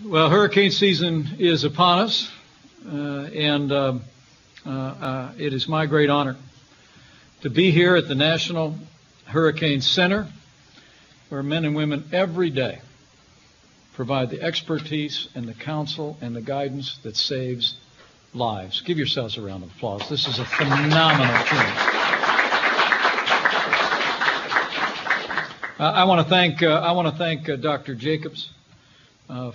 Well, hurricane season is upon us, and it is my great honor to be here at the National Hurricane Center, where men and women every day provide the expertise and the counsel and the guidance that saves lives. Give yourselves a round of applause. This is a phenomenal team. I want to thank Dr. Jacobs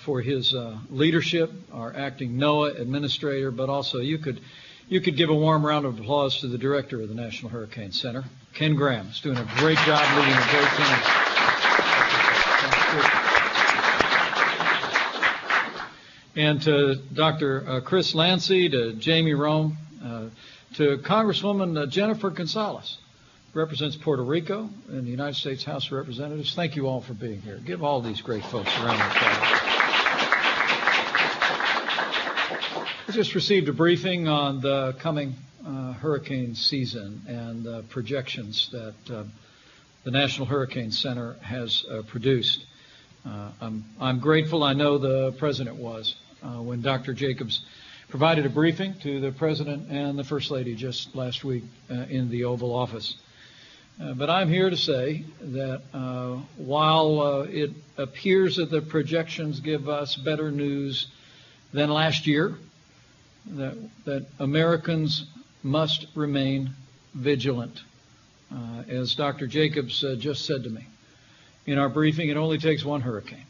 for his leadership, our acting NOAA administrator, but also you could give a warm round of applause to the director of the National Hurricane Center, Ken Graham. He's doing a great job leading a great team. And to Dr. Chris Lancy, to Jamie Rome, to Congresswoman Jennifer Gonzalez, who represents Puerto Rico in the United States House of Representatives. Thank you all for being here. Give all these great folks a round of applause. I just received a briefing on the coming hurricane season and the projections that the National Hurricane Center has produced. I'm grateful. I know the President was when Dr. Jacobs provided a briefing to the President and the First Lady just last week in the Oval Office. But I'm here to say that while it appears that the projections give us better news than last year, that Americans must remain vigilant. As Dr. Jacobs just said to me in our briefing, it only takes one hurricane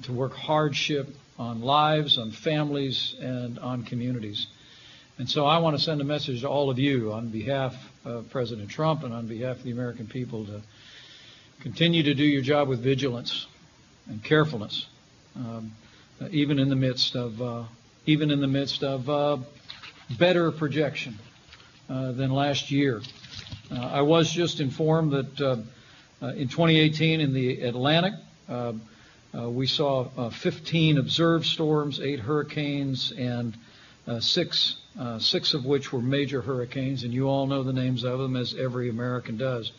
to work hardship on lives, on families, and on communities. And so I want to send a message to all of you on behalf of President Trump and on behalf of the American people to continue to do your job with vigilance and carefulness, even in the midst of better projection than last year. I was just informed that in 2018 in the Atlantic, we saw 15 observed storms, 8 hurricanes, and six of which were major hurricanes, and you all know the names of them, as every American does.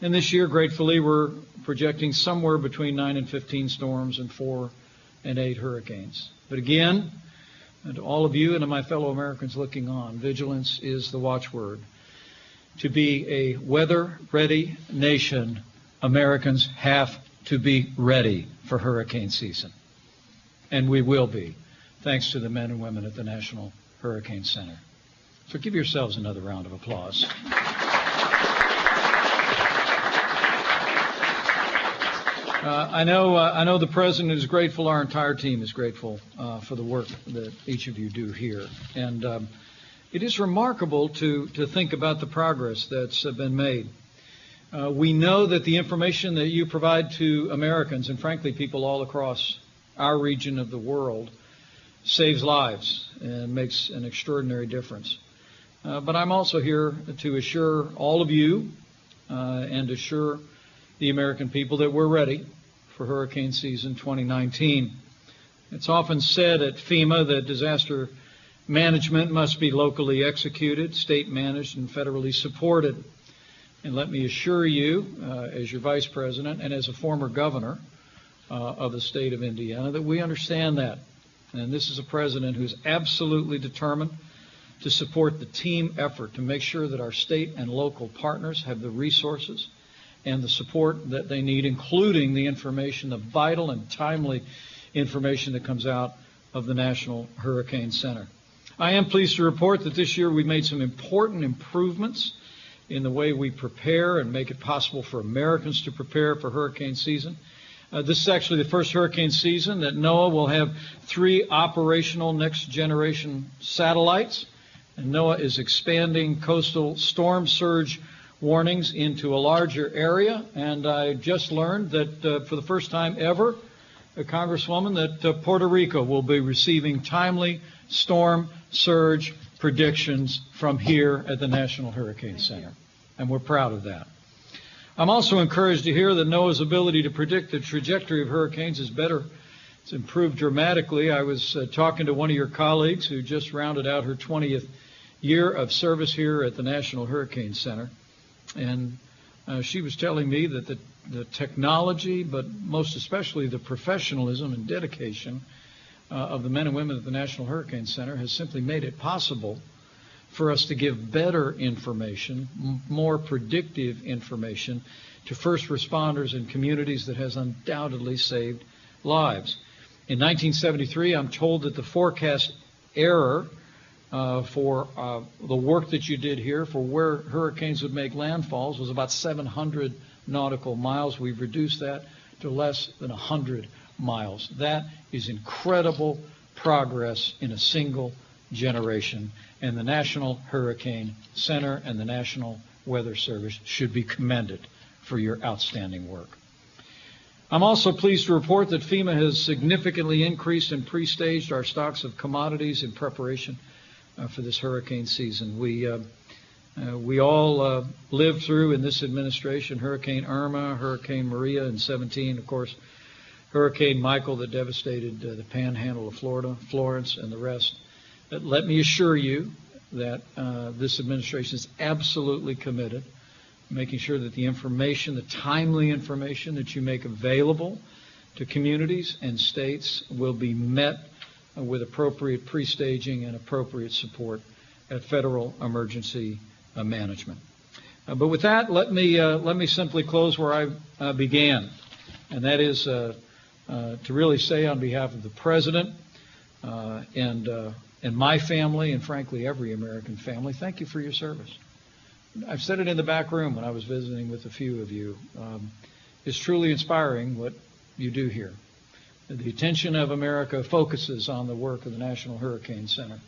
And this year, gratefully, we're projecting somewhere between 9 and 15 storms and 4 and 8 hurricanes. But again, and to all of you and to my fellow Americans looking on, vigilance is the watchword. To be a weather-ready nation, Americans have to be ready for hurricane season. And we will be, thanks to the men and women at the National Hurricane Center. So give yourselves another round of applause. I know the President is grateful. Our entire team is grateful for the work that each of you do here. And it is remarkable to think about the progress that's been made. We know that the information that you provide to Americans, and frankly people all across our region of the world, saves lives and makes an extraordinary difference. But I'm also here to assure all of you and assure the American people that we're ready for hurricane season 2019. It's often said at FEMA that disaster management must be locally executed, state managed, and federally supported. And let me assure you, as your Vice President and as a former governor of the state of Indiana, that we understand that. And this is a president who's absolutely determined to support the team effort to make sure that our state and local partners have the resources and the support that they need, including the information, the vital and timely information that comes out of the National Hurricane Center. I am pleased to report that this year we've made some important improvements in the way we prepare and make it possible for Americans to prepare for hurricane season. This is actually the first hurricane season that NOAA will have 3 operational next-generation satellites. And NOAA is expanding coastal storm surge warnings into a larger area. And I just learned that for the first time ever, Congresswoman, that Puerto Rico will be receiving timely storm surge predictions from here at the National Hurricane Center. And we're proud of that. I'm also encouraged to hear that NOAA's ability to predict the trajectory of hurricanes is better. It's improved dramatically. I was talking to one of your colleagues who just rounded out her 20th year of service here at the National Hurricane Center. And she was telling me that the the technology, but most especially the professionalism and dedication of the men and women at the National Hurricane Center has simply made it possible for us to give better information, more predictive information to first responders in communities that has undoubtedly saved lives. In 1973, I'm told that the forecast error for the work that you did here for where hurricanes would make landfalls was about 700 nautical miles. We've reduced that to less than 100 miles. That is incredible progress in a single generation, and the National Hurricane Center and the National Weather Service should be commended for your outstanding work. I'm also pleased to report that FEMA has significantly increased and pre-staged our stocks of commodities in preparation for this hurricane season. We all lived through in this administration Hurricane Irma, Hurricane Maria in 17, of course, Hurricane Michael that devastated the panhandle of Florida, Florence, and the rest. Let me assure you that this administration is absolutely committed to making sure that the information, the timely information that you make available to communities and states will be met with appropriate pre-staging and appropriate support at federal emergency management. But with that, let me simply close where I began, and that is to really say on behalf of the President and my family, and frankly every American family, thank you for your service. I've said it in the back room when I was visiting with a few of you. It's truly inspiring what you do here. The attention of America focuses on the work of the National Hurricane Center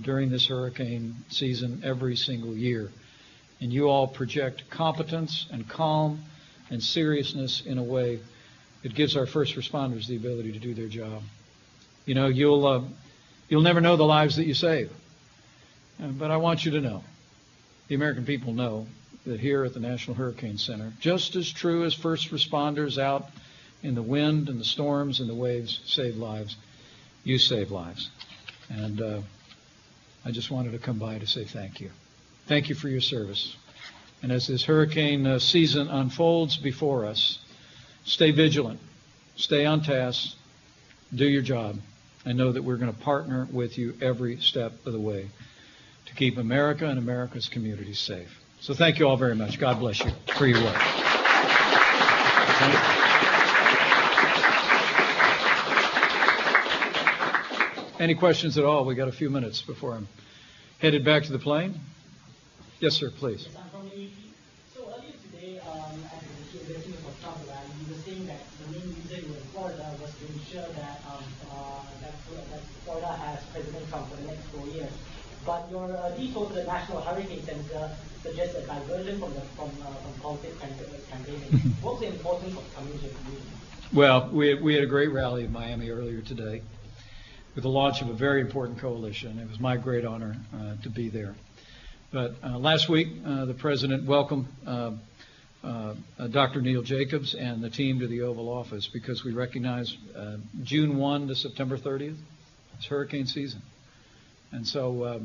during this hurricane season every single year. And you all project competence and calm and seriousness in a way that gives our first responders the ability to do their job. You know, you'll never know the lives that you save. But I want you to know, the American people know, that here at the National Hurricane Center, just as true as first responders out in the wind and the storms and the waves save lives, you save lives. And I just wanted to come by to say thank you. Thank you for your service. And as this hurricane season unfolds before us, stay vigilant, stay on task, do your job, and know that we're going to partner with you every step of the way to keep America and America's communities safe. So thank you all very much. God bless you for your work. Any questions at all? We got a few minutes before I'm headed back to the plane. Yes, sir, please. Yes, I'm from the AP. So earlier today, at the inauguration of Trump rally, you were saying that the main reason you were in Florida was to ensure that that Florida has President Trump for the next 4 years. But your detour to the National Hurricane Center suggests a diversion from politics campaigning. What's the importance of coming to the community? Well, we had a great rally in Miami earlier today with the launch of a very important coalition. It was my great honor to be there. But last week, the President welcomed Dr. Neil Jacobs and the team to the Oval Office because we recognize June 1 to September 30th. It's hurricane season. And so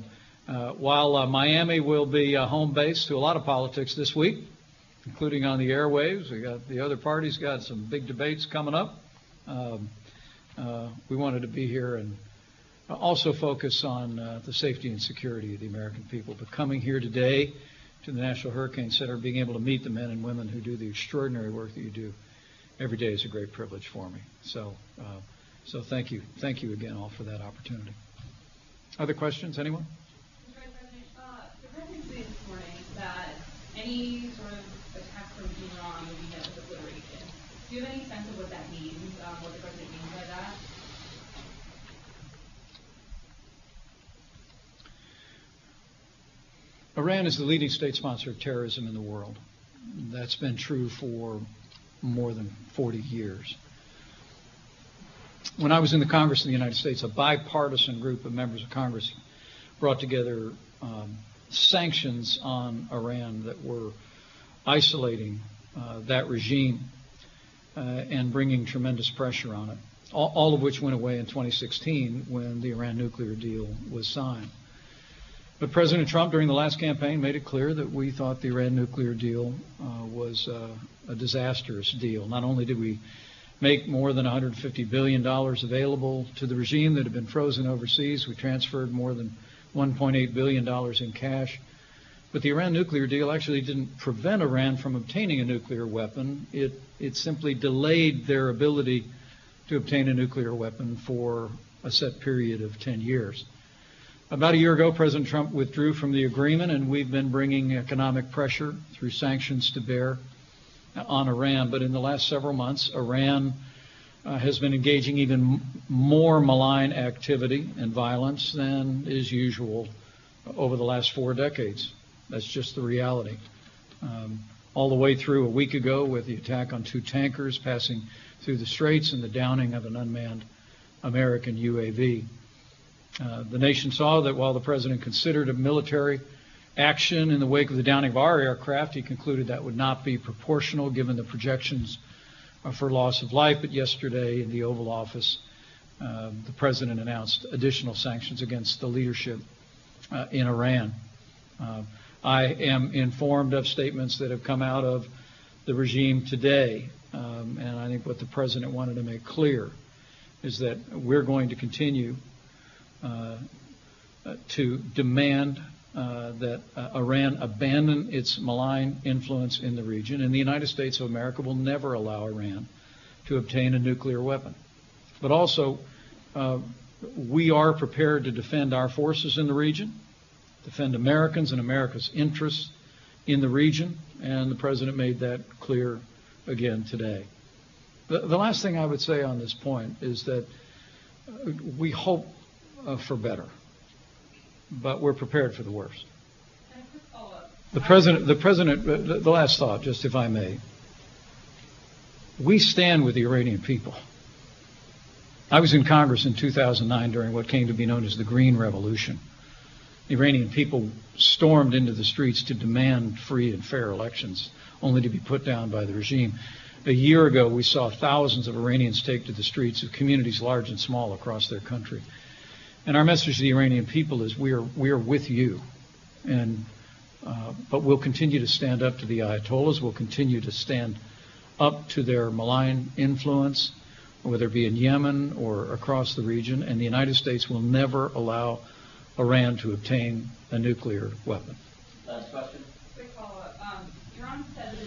while Miami will be home base to a lot of politics this week, including on the airwaves, we got the other parties got some big debates coming up. We wanted to be here and also focus on the safety and security of the American people. But coming here today to the National Hurricane Center, being able to meet the men and women who do the extraordinary work that you do every day is a great privilege for me. So thank you. Thank you again all for that opportunity. Other questions? Anyone? Mr. Vice President, the President said this morning that any sort of attack from Iran would be met with obliteration. Do you have any sense of what that means, what the President means by that? Iran is the leading state sponsor of terrorism in the world. That's been true for more than 40 years. When I was in the Congress of the United States, a bipartisan group of members of Congress brought together sanctions on Iran that were isolating that regime and bringing tremendous pressure on it, all of which went away in 2016 when the Iran nuclear deal was signed. But President Trump, during the last campaign, made it clear that we thought the Iran nuclear deal was a disastrous deal. Not only did we make more than $150 billion available to the regime that had been frozen overseas, we transferred more than $1.8 billion in cash. But the Iran nuclear deal actually didn't prevent Iran from obtaining a nuclear weapon. It simply delayed their ability to obtain a nuclear weapon for a set period of 10 years. About a year ago, President Trump withdrew from the agreement, and we've been bringing economic pressure through sanctions to bear on Iran. But in the last several months, Iran has been engaging even more malign activity and violence than is usual over the last 4 decades. That's just the reality. All the way through a week ago with the attack on 2 tankers passing through the straits and the downing of an unmanned American UAV. The nation saw that while the president considered a military action in the wake of the downing of our aircraft, he concluded that would not be proportional given the projections for loss of life. But yesterday in the Oval Office, the president announced additional sanctions against the leadership in Iran. I am informed of statements that have come out of the regime today, and I think what the president wanted to make clear is that we're going to continue to demand that Iran abandon its malign influence in the region, and the United States of America will never allow Iran to obtain a nuclear weapon. But also, we are prepared to defend our forces in the region, defend Americans and America's interests in the region, and the president made that clear again today. The last thing I would say on this point is that we hope for better, but we're prepared for the worst. And a quick follow-up. The last thought, just if I may. We stand with the Iranian people. I was in Congress in 2009 during what came to be known as the Green Revolution. The Iranian people stormed into the streets to demand free and fair elections, only to be put down by the regime. A year ago, we saw thousands of Iranians take to the streets of communities large and small across their country. And our message to the Iranian people is we are with you. But we'll continue to stand up to the Ayatollahs. We'll continue to stand up to their malign influence, whether it be in Yemen or across the region. And the United States will never allow Iran to obtain a nuclear weapon. Last question. Quick follow-up. Iran said that